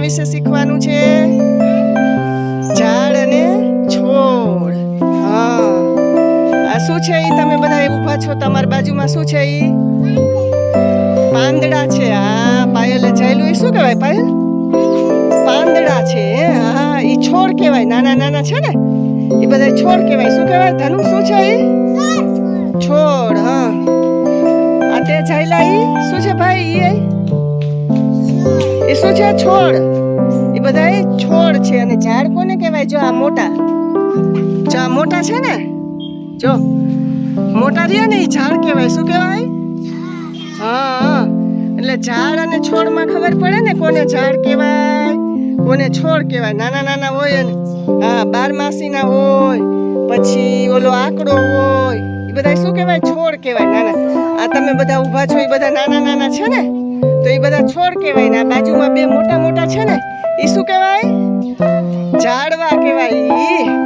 વિશે શીખવાનું છે? ઝાડ અને છોડ. હા, આ શું છે? ઈ તમે બધા ઊભા છો, તમારી બાજુમાં શું છે? ઈ પાંદડા છે. હા, પાયલે ચાલ્યું. ઈ શું કહેવાય પાયલ? પાંદડા છે. હા, ઈ છોડ કહેવાય. નાના નાના છે ને, એ બધા છોડ કહેવાય. શું કહેવાય ધનુ? શું છે ઈ? છોડ. હા, આ તે ચાલ્યા ઈ શું છે ભાઈ? એ શું છે? છોડ. એ બધા છોડ છે. અને ઝાડ કોને કહેવાય? જો આ મોટા, જો આ મોટા છે ને, જો મોટા રહ્યા ને, એ ઝાડ કહેવાય. શું કહેવાય? હા, એટલે ઝાડ અને છોડમાં ખબર પડે ને કોને ઝાડ કહેવાય, કોને છોડ કહેવાય. નાના નાના હોય ને, હા, બારમાસીના હોય, પછી ઓલો આંકડો હોય, એ બધા શું કહેવાય? છોડ કહેવાય. નાના આ તમે બધા ઊભા છો, એ બધા નાના નાના છે ને, તો એ બધા છોડ કહેવાય. ને આ બાજુમાં બે મોટા મોટા છે ને, એ શું કહેવાય? ઝાડવા કહેવાય.